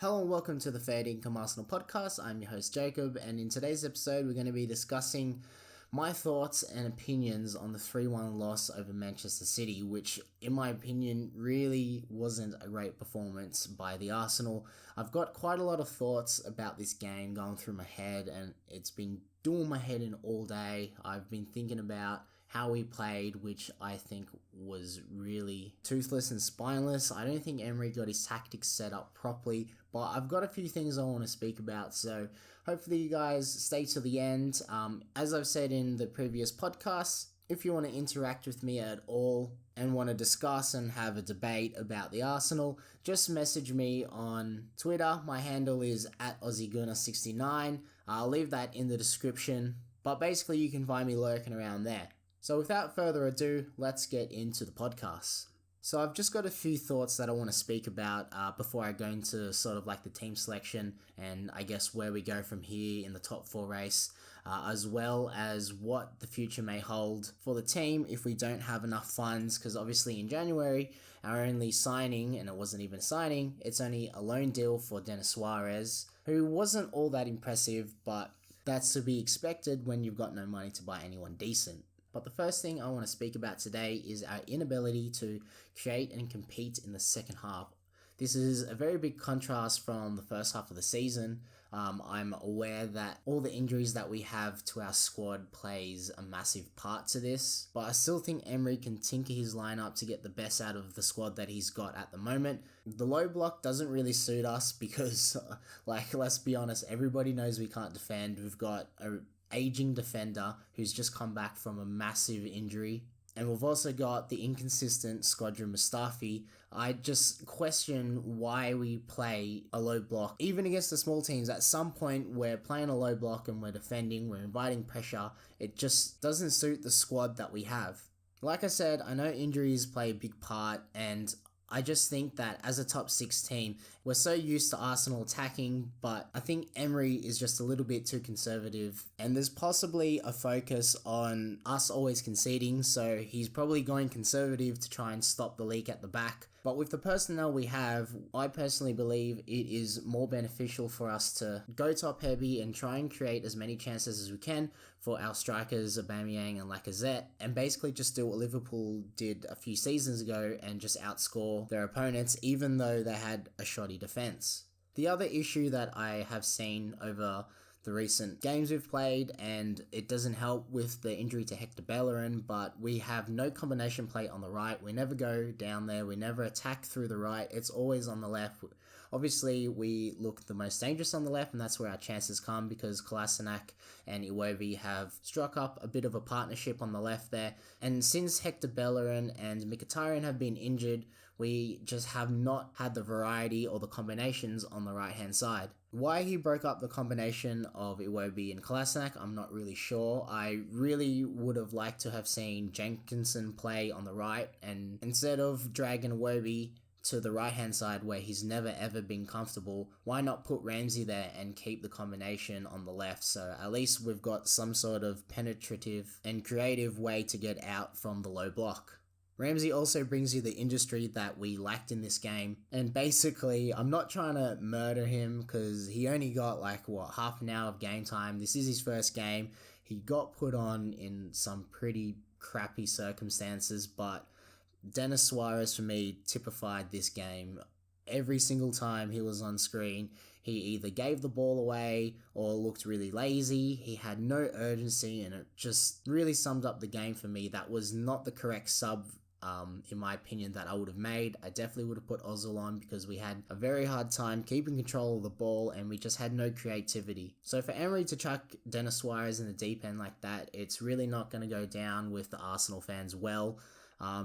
Hello and welcome to the Fair Dinkum Arsenal podcast. I'm your host Jacob, and in today's episode we're going to be discussing my thoughts and opinions on the 3-1 loss over Manchester City, which in my opinion really wasn't a great performance by the Arsenal. I've got quite a lot of thoughts about this game going through my head, and it's been doing my head in all day. I've been thinking about how we played, which I think was really toothless and spineless. I don't think Emery got his tactics set up properly, but I've got a few things I want to speak about, so hopefully you guys stay to the end. As I've said in the previous podcasts, if you want to interact with me at all and want to discuss and have a debate about the Arsenal, just message me on Twitter. My handle is @AussieGunner69. I'll leave that in the description, but basically you can find me lurking around there. So without further ado, let's get into the podcast. So I've just got a few thoughts that I want to speak about before I go into sort of like the team selection and I guess where we go from here in the top 4 race, as well as what the future may hold for the team if we don't have enough funds, because obviously in January our only signing, and it wasn't even a signing, it's only a loan deal for Denis Suarez, who wasn't all that impressive, but that's to be expected when you've got no money to buy anyone decent. But the first thing I want to speak about today is our inability to create and compete in the second half. This is a very big contrast from the first half of the season. I'm aware that all the injuries that we have to our squad plays a massive part to this, but I still think Emery can tinker his lineup to get the best out of the squad that he's got at the moment. The low block doesn't really suit us because, let's be honest, everybody knows we can't defend. We've got a aging defender who's just come back from a massive injury, and we've also got the inconsistent Squadron Mustafi. I just question why we play a low block even against the small teams. At some point we're playing a low block and we're defending, we're inviting pressure. It just doesn't suit the squad that we have. Like I said, I know injuries play a big part, and I just think that as a top 6 team, we're so used to Arsenal attacking, but I think Emery is just a little bit too conservative, and there's possibly a focus on us always conceding, so he's probably going conservative to try and stop the leak at the back. But with the personnel we have, I personally believe it is more beneficial for us to go top heavy and try and create as many chances as we can for our strikers, Aubameyang and Lacazette, and basically just do what Liverpool did a few seasons ago and just outscore their opponents, even though they had a shoddy defense. The other issue that I have seen over the recent games we've played, and it doesn't help with the injury to Hector Bellerin, but we have no combination play on the right. We never go down there, we never attack through the right, it's always on the left. Obviously we look the most dangerous on the left, and that's where our chances come because Kolasinac and Iwobi have struck up a bit of a partnership on the left there, and since Hector Bellerin and Mkhitaryan have been injured, we just have not had the variety or the combinations on the right hand side. Why he broke up the combination of Iwobi and Kolasinac, I'm not really sure. I really would have liked to have seen Jenkinson play on the right, and instead of dragging Iwobi to the right hand side where he's never ever been comfortable, why not put Ramsey there and keep the combination on the left, so at least we've got some sort of penetrative and creative way to get out from the low block. Ramsey also brings you the industry that we lacked in this game, and basically I'm not trying to murder him because he only got half an hour of game time. This is his first game. He got put on in some pretty crappy circumstances, but Denis Suarez for me typified this game. Every single time he was on screen, he either gave the ball away or looked really lazy. He had no urgency, and it just really summed up the game for me. That was not the correct sub, in my opinion, that I would have made. I definitely would have put Ozil on because we had a very hard time keeping control of the ball and we just had no creativity. So for Emery to chuck Denis Suarez in the deep end like that, it's really not going to go down with the Arsenal fans well.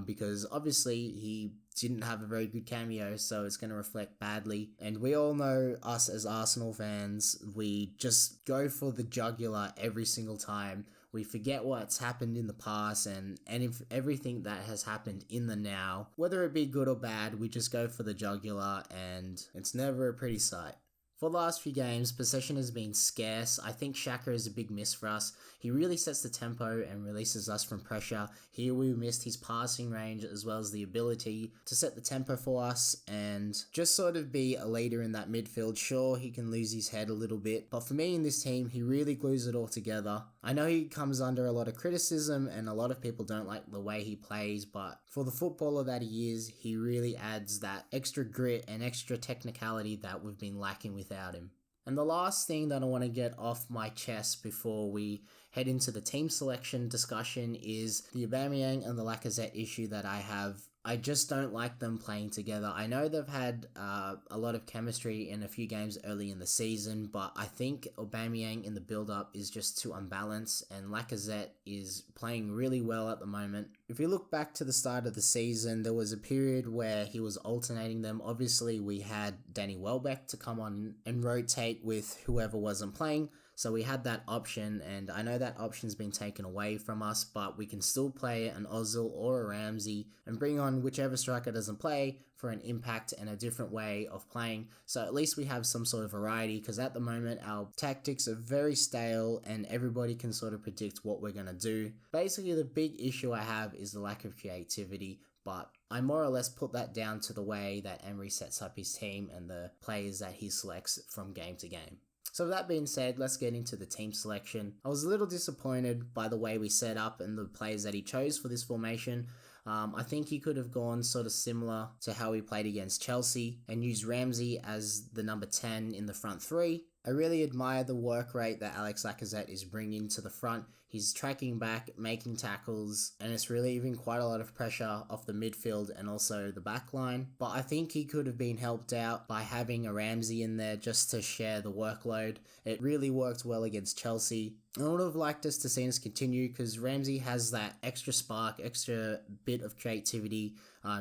Because obviously he didn't have a very good cameo, so it's going to reflect badly. And we all know us as Arsenal fans, we just go for the jugular every single time. We forget what's happened in the past and if everything that has happened in the now, whether it be good or bad, we just go for the jugular, and it's never a pretty sight. For the last few games, possession has been scarce. I think Xhaka is a big miss for us. He really sets the tempo and releases us from pressure. Here we missed his passing range as well as the ability to set the tempo for us and just sort of be a leader in that midfield. Sure, he can lose his head a little bit, but for me in this team, he really glues it all together. I know he comes under a lot of criticism and a lot of people don't like the way he plays, but for the footballer that he is, he really adds that extra grit and extra technicality that we've been lacking without him. And the last thing that I want to get off my chest before we head into the team selection discussion is the Aubameyang and the Lacazette issue that I have. I just don't like them playing together. I know they've had a lot of chemistry in a few games early in the season, but I think Aubameyang in the build-up is just too unbalanced, and Lacazette is playing really well at the moment. If you look back to the start of the season, there was a period where he was alternating them. Obviously, we had Danny Welbeck to come on and rotate with whoever wasn't playing. So we had that option, and I know that option's been taken away from us, but we can still play an Ozil or a Ramsey and bring on whichever striker doesn't play for an impact and a different way of playing. So at least we have some sort of variety, because at the moment our tactics are very stale and everybody can sort of predict what we're going to do. Basically, the big issue I have is the lack of creativity, but I more or less put that down to the way that Emery sets up his team and the players that he selects from game to game. So that being said, let's get into the team selection. I was a little disappointed by the way we set up and the players that he chose for this formation. I think he could have gone sort of similar to how he played against Chelsea and used Ramsey as the number 10 in the front three. I really admire the work rate that Alex Lacazette is bringing to the front. He's tracking back, making tackles, and it's relieving quite a lot of pressure off the midfield and also the back line. But I think he could have been helped out by having a Ramsey in there just to share the workload. It really worked well against Chelsea. I would have liked us to see us continue because Ramsey has that extra spark, extra bit of creativity.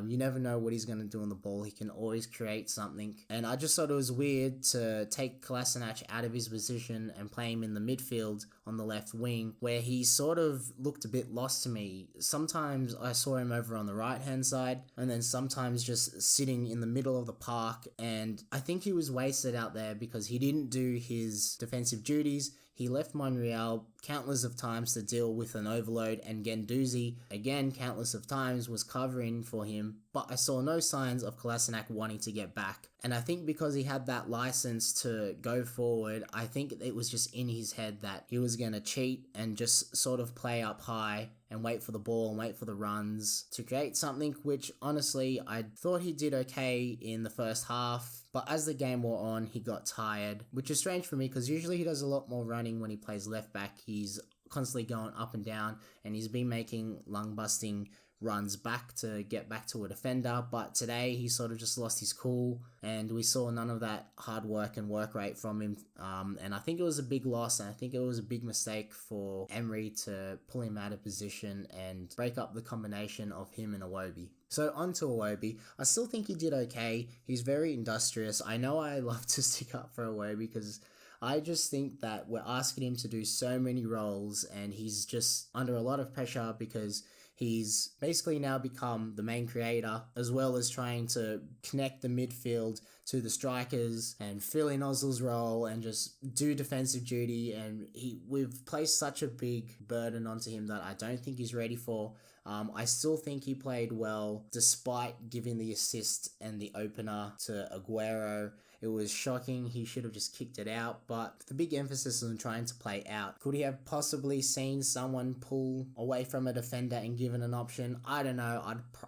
You never know what he's going to do on the ball. He can always create something. And I just thought it was weird to take Kolasinac out of his position and play him in the midfield on the left wing, where he sort of looked a bit lost to me. Sometimes I saw him over on the right-hand side, and then sometimes just sitting in the middle of the park. And I think he was wasted out there because he didn't do his defensive duties. He left Monreal countless of times to deal with an overload, and Guendouzi, again, countless of times was covering for him, but I saw no signs of Kolasinac wanting to get back. And I think because he had that license to go forward, I think it was just in his head that he was going to cheat and just sort of play up high and wait for the ball and wait for the runs to create something, which honestly I thought he did okay in the first half. But as the game wore on, he got tired, which is strange for me because usually he does a lot more running when he plays left back. He's constantly going up and down, and he's been making lung-busting runs back to get back to a defender. But today he sort of just lost his cool, and we saw none of that hard work and work rate from him. And I think it was a big loss, and I think it was a big mistake for Emery to pull him out of position and break up the combination of him and Iwobi. So on to Iwobi. I still think he did okay. He's very industrious. I know I love to stick up for Iwobi because I just think that we're asking him to do so many roles, and he's just under a lot of pressure because he's basically now become the main creator, as well as trying to connect the midfield to the strikers and fill in Ozil's role and just do defensive duty. And we've placed such a big burden onto him that I don't think he's ready for. I still think he played well despite giving the assist and the opener to Aguero. It was shocking. He should have just kicked it out, but the big emphasis on trying to play out. Could he have possibly seen someone pull away from a defender and given an option? I don't know.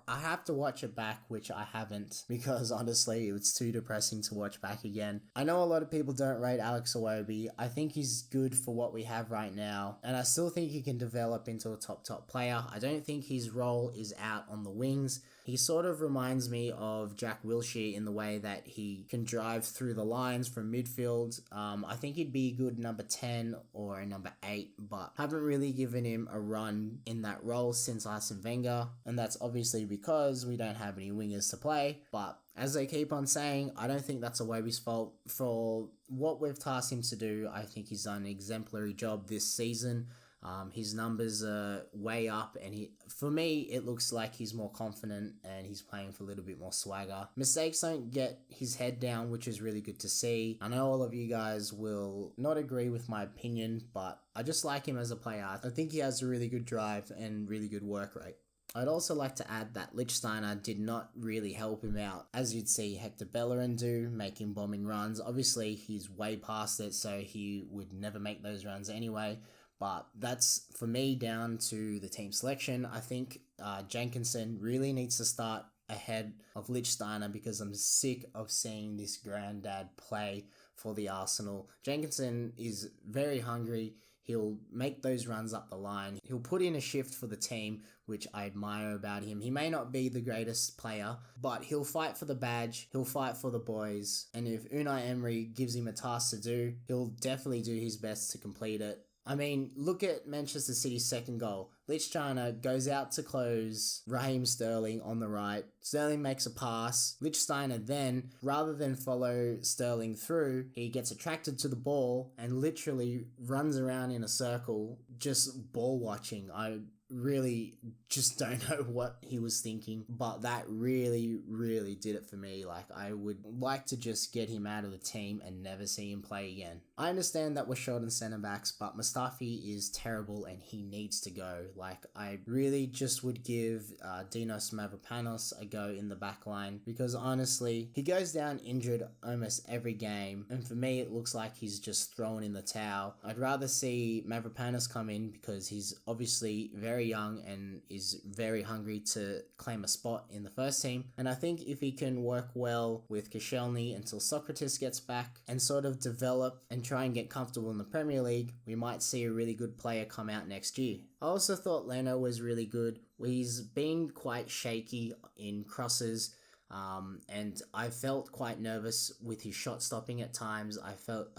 I have to watch it back, which I haven't, because honestly, it's too depressing to watch back again. I know a lot of people don't rate Alex Iwobi. I think he's good for what we have right now, and I still think he can develop into a top player. I don't think his role is out on the wings. He sort of reminds me of Jack Wilshere in the way that he can drive through the lines from midfield. I think he'd be a good number 10 or a number 8, but haven't really given him a run in that role since Arsene Wenger, and that's obviously because we don't have any wingers to play. But as they keep on saying, I don't think that's Iwobi's fault. For what we've tasked him to do, I think he's done an exemplary job this season. His numbers are way up, and for me, it looks like he's more confident and he's playing for a little bit more swagger. Mistakes don't get his head down, which is really good to see. I know all of you guys will not agree with my opinion, but I just like him as a player. I think he has a really good drive and really good work rate. I'd also like to add that Lichtsteiner did not really help him out, as you'd see Hector Bellerin do, making bombing runs. Obviously, he's way past it, so he would never make those runs anyway. But that's, for me, down to the team selection. I think Jenkinson really needs to start ahead of Lichtsteiner because I'm sick of seeing this granddad play for the Arsenal. Jenkinson is very hungry. He'll make those runs up the line. He'll put in a shift for the team, which I admire about him. He may not be the greatest player, but he'll fight for the badge. He'll fight for the boys. And if Unai Emery gives him a task to do, he'll definitely do his best to complete it. I mean, look at Manchester City's second goal. Lichtsteiner goes out to close Raheem Sterling on the right. Sterling makes a pass. Lichtsteiner then, rather than follow Sterling through, he gets attracted to the ball and literally runs around in a circle, just ball watching. I really just don't know what he was thinking, but that really did it for me. Like, I would like to just get him out of the team and never see him play again. I understand that we're short on centre backs, but Mustafi is terrible and he needs to go. Like, I really just would give Dinos Mavropanos a go in the back line, because honestly, he goes down injured almost every game, and for me it looks like he's just thrown in the towel. I'd rather see Mavropanos come in because he's obviously very young and is very hungry to claim a spot in the first team. And I think if he can work well with Koscielny until Socrates gets back and sort of develop and try and get comfortable in the Premier League, we might see a really good player come out next year. I also thought Leno was really good. He's been quite shaky in crosses, and I felt quite nervous with his shot stopping at times. I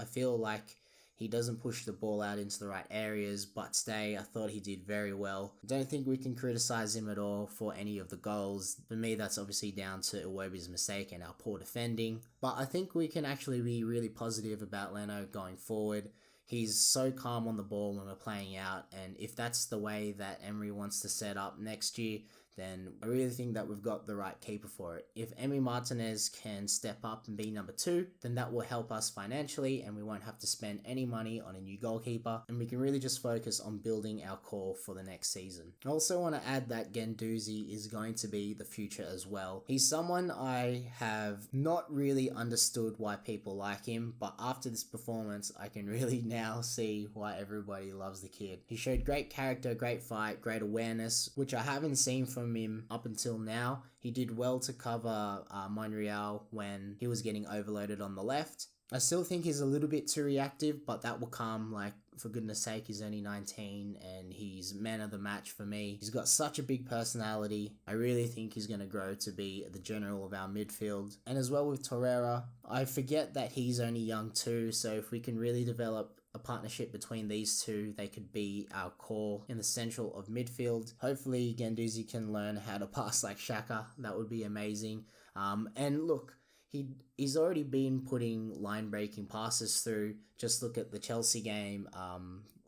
feel like he doesn't push the ball out into the right areas, but today I thought he did very well. I don't think we can criticize him at all for any of the goals. For me, that's obviously down to Iwobi's mistake and our poor defending. But I think we can actually be really positive about Leno going forward. He's so calm on the ball when we're playing out, and if that's the way that Emery wants to set up next year, then I really think that we've got the right keeper for it. If Emi Martinez can step up and be number 2, then that will help us financially and we won't have to spend any money on a new goalkeeper, and we can really just focus on building our core for the next season. I also want to add that Guendouzi is going to be the future as well. He's someone I have not really understood why people like him, but after this performance I can really now see why everybody loves the kid. He showed great character, great fight, great awareness, which I haven't seen from him up until now. He did well to cover Monreal when he was getting overloaded on the left. I still think he's a little bit too reactive, but that will come. Like, for goodness sake, he's only 19 and he's man of the match for me. He's got such a big personality. I really think he's going to grow to be the general of our midfield. And as well with Torreira, I forget that he's only young too, so if we can really develop a partnership between these two, they could be our core in the central of midfield. Hopefully Guendouzi can learn how to pass like Xhaka. That would be amazing. And look, he's already been putting line-breaking passes through. Just look at the Chelsea game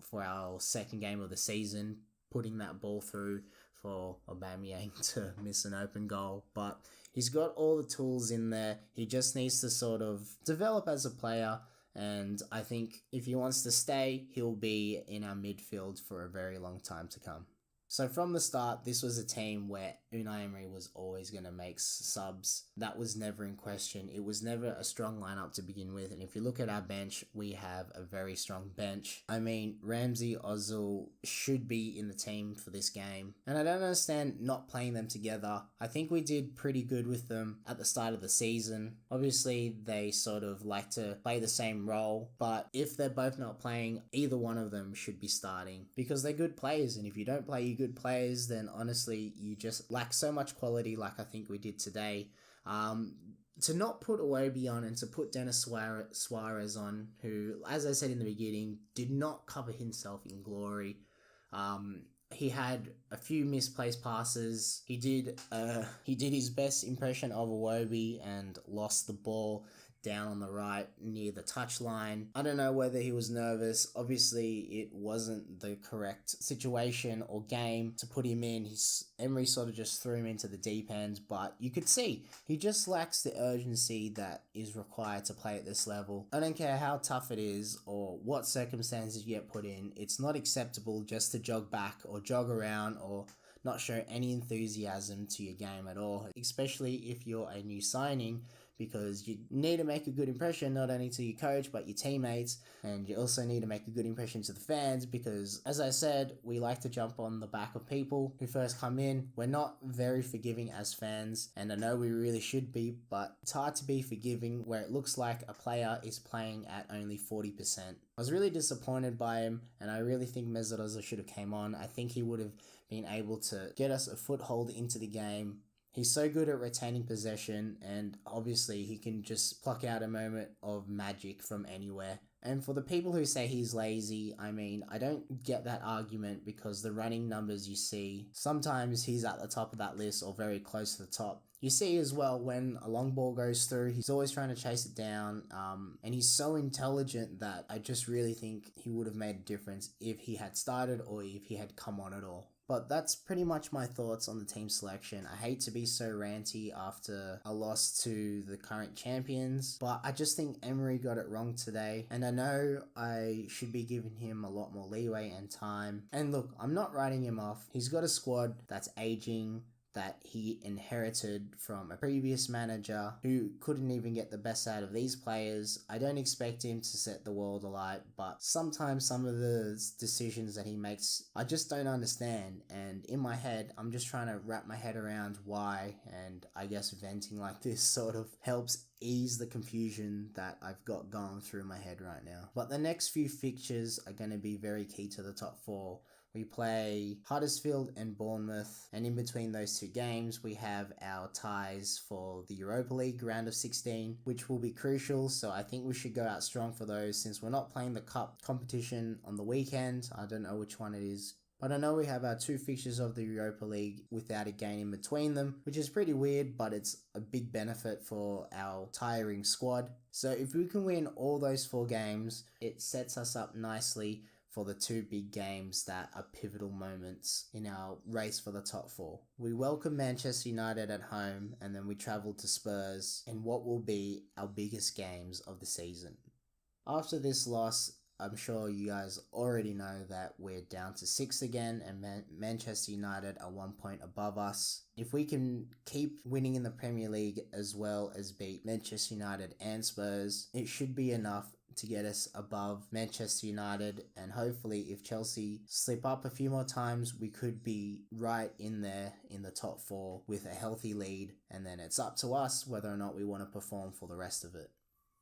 for our second game of the season, putting that ball through for Aubameyang to miss an open goal. But he's got all the tools in there. He just needs to sort of develop as a player. And I think if he wants to stay, he'll be in our midfield for a very long time to come. So from the start, this was a team where Unai Emery was always going to make subs. That was never in question. It was never a strong lineup to begin with. And if you look at our bench, we have a very strong bench. I mean, Ramsey, Ozil should be in the team for this game. And I don't understand not playing them together. I think we did pretty good with them at the start of the season. Obviously, they sort of like to play the same role. But if they're both not playing, either one of them should be starting because they're good players. And if you don't play good players, then honestly you just lack so much quality like I think we did today. To not put Iwobi on and to put Dennis Suarez on, who, as I said in the beginning, did not cover himself in glory. He had a few misplaced passes. He did his best impression of Iwobi and lost the ball. down on the right near the touchline. I don't know whether he was nervous. Obviously, it wasn't the correct situation or game to put him in. Emery sort of just threw him into the deep end, but you could see he just lacks the urgency that is required to play at this level. I don't care how tough it is or what circumstances you get put in. It's not acceptable just to jog back or jog around or not show any enthusiasm to your game at all, especially if you're a new signing, because you need to make a good impression not only to your coach but your teammates, and you also need to make a good impression to the fans because, as I said, we like to jump on the back of people who first come in. We're not very forgiving as fans, and I know we really should be, but it's hard to be forgiving where it looks like a player is playing at only 40%. I was really disappointed by him, and I really think Mesut should have came on. I think he would have been able to get us a foothold into the game. He's so good at retaining possession, and obviously he can just pluck out a moment of magic from anywhere. And for the people who say he's lazy, I mean, I don't get that argument because the running numbers you see, sometimes he's at the top of that list or very close to the top. You see as well when a long ball goes through, he's always trying to chase it down, and he's so intelligent that I just really think he would have made a difference if he had started or if he had come on at all. But that's pretty much my thoughts on the team selection. I hate to be so ranty after a loss to the current champions, but I just think Emery got it wrong today. And I know I should be giving him a lot more leeway and time. And look, I'm not writing him off. He's got a squad that's aging, that he inherited from a previous manager who couldn't even get the best out of these players. I don't expect him to set the world alight, but sometimes some of the decisions that he makes, I just don't understand. And in my head, I'm just trying to wrap my head around why, and I guess venting like this sort of helps ease the confusion that I've got going through my head right now. But the next few fixtures are going to be very key to the top four. We play Huddersfield and Bournemouth, and in between those two games we have our ties for the Europa League round of 16, which will be crucial, so I think we should go out strong for those since we're not playing the cup competition on the weekend. I don't know which one it is, but I know we have our two fixtures of the Europa League without a game in between them, which is pretty weird, but it's a big benefit for our tiring squad. So if we can win all those 4 games, it sets us up nicely for the 2 big games that are pivotal moments in our race for the top 4. We welcome Manchester United at home, and then we travel to Spurs in what will be our biggest games of the season. After this loss, I'm sure you guys already know that we're down to 6 again, and Manchester United are 1 point above us. If we can keep winning in the Premier League as well as beat Manchester United and Spurs, it should be enough to get us above Manchester United, and hopefully if Chelsea slip up a few more times, we could be right in there in the top 4 with a healthy lead, and then it's up to us whether or not we want to perform for the rest of it.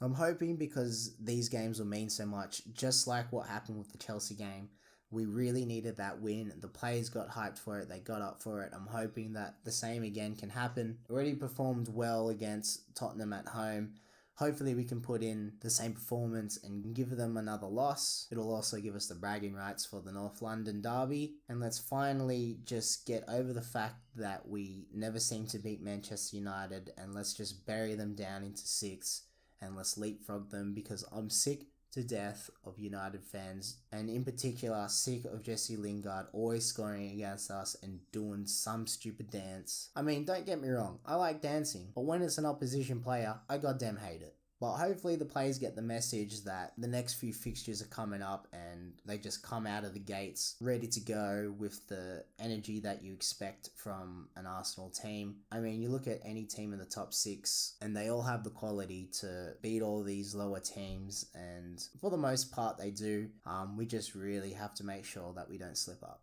I'm hoping, because these games will mean so much, just like what happened with the Chelsea game. We really needed that win. The players got hyped for it. They got up for it. I'm hoping that the same again can happen. Already performed well against Tottenham at home. Hopefully we can put in the same performance and give them another loss. It'll also give us the bragging rights for the North London derby. And let's finally just get over the fact that we never seem to beat Manchester United, and let's just bury them down into 6 and let's leapfrog them, because I'm sick to death of United fans, and in particular sick of Jesse Lingard always scoring against us and doing some stupid dance. I mean, don't get me wrong, I like dancing, but when it's an opposition player, I goddamn hate it. But hopefully the players get the message that the next few fixtures are coming up and they just come out of the gates ready to go with the energy that you expect from an Arsenal team. I mean, you look at any team in the top 6 and they all have the quality to beat all these lower teams, and for the most part they do. We just really have to make sure that we don't slip up.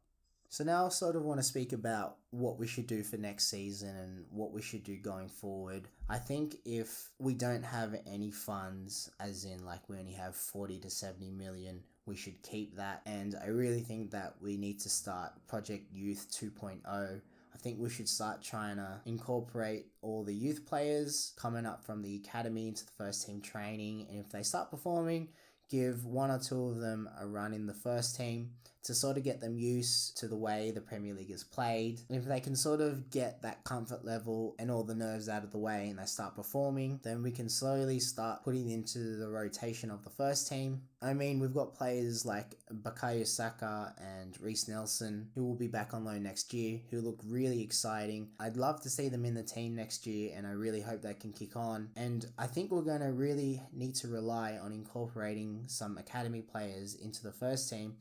So now I sort of want to speak about what we should do for next season and what we should do going forward. I think if we don't have any funds, as in like we only have 40 to 70 million, we should keep that. And I really think that we need to start Project Youth 2.0. I think we should start trying to incorporate all the youth players coming up from the academy into the first team training. And if they start performing, give 1 or 2 of them a run in the first team to sort of get them used to the way the Premier League is played. And if they can sort of get that comfort level and all the nerves out of the way and they start performing, then we can slowly start putting into the rotation of the first team. I mean, we've got players like Bukayo Saka and Reece Nelson who will be back on loan next year, who look really exciting. I'd love to see them in the team next year, and I really hope they can kick on. And I think we're going to really need to rely on incorporating some academy players into the first team,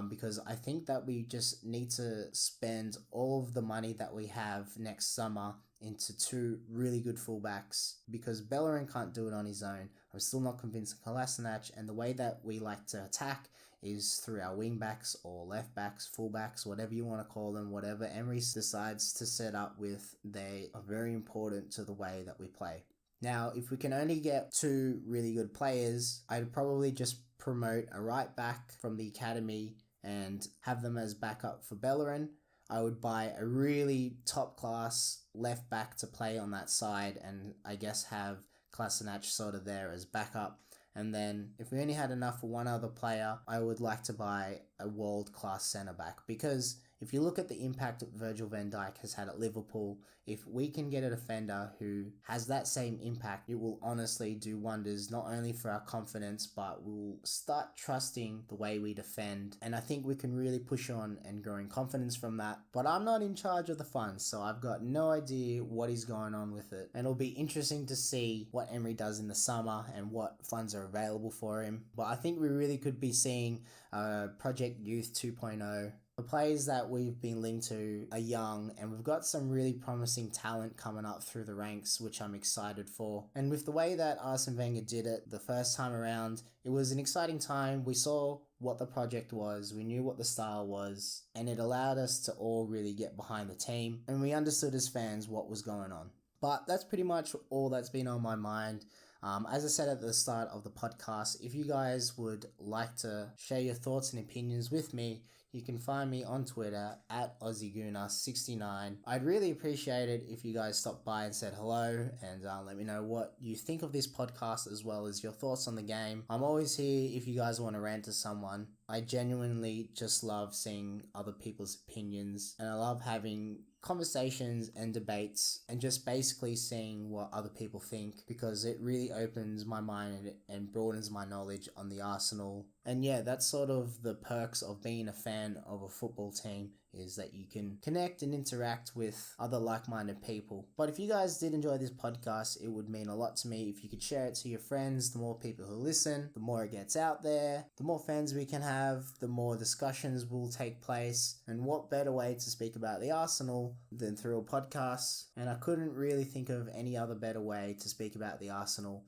because I think that we just need to spend all of the money that we have next summer into two really good fullbacks, because Bellerin can't do it on his own. I'm still not convinced of Kolasinac, and the way that we like to attack is through our wing backs or left backs, fullbacks, whatever you want to call them. Whatever Emery decides to set up with, they are very important to the way that we play. Now, if we can only get two really good players, I'd probably just promote a right back from the academy and have them as backup for Bellerin. I would buy a really top class left back to play on that side, and I guess have Kolasinac sort of there as backup. And then if we only had enough for one other player, I would like to buy a world-class centre-back, because if you look at the impact that Virgil van Dijk has had at Liverpool, if we can get a defender who has that same impact, it will honestly do wonders, not only for our confidence, but we'll start trusting the way we defend. And I think we can really push on and grow in confidence from that. But I'm not in charge of the funds, so I've got no idea what is going on with it. And it'll be interesting to see what Emery does in the summer and what funds are available for him. But I think we really could be seeing Project Youth 2.0. The players that we've been linked to are young, and we've got some really promising talent coming up through the ranks, which I'm excited for. And with the way that Arsene Wenger did it the first time around, it was an exciting time. We saw what the project was, we knew what the style was, and it allowed us to all really get behind the team, and we understood as fans what was going on. But that's pretty much all that's been on my mind. As I said at the start of the podcast, if you guys would like to share your thoughts and opinions with me, you can find me on Twitter at AussieGuna69. I'd really appreciate it if you guys stopped by and said hello, and let me know what you think of this podcast as well as your thoughts on the game. I'm always here if you guys want to rant to someone. I genuinely just love seeing other people's opinions, and I love having conversations and debates and just basically seeing what other people think, because it really opens my mind and broadens my knowledge on the Arsenal. And yeah, that's sort of the perks of being a fan of a football team, is that you can connect and interact with other like-minded people. But if you guys did enjoy this podcast, it would mean a lot to me if you could share it to your friends. The more people who listen, the more it gets out there, the more fans we can have, the more discussions will take place. And what better way to speak about the Arsenal than through a podcast? And I couldn't really think of any other better way to speak about the Arsenal.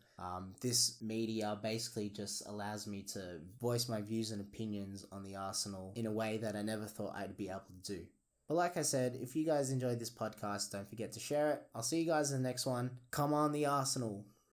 This media basically just allows me to voice my views and opinions on the Arsenal in a way that I never thought I'd be able to do. But like I said, if you guys enjoyed this podcast, don't forget to share it. I'll see you guys in the next one. Come on, the Arsenal!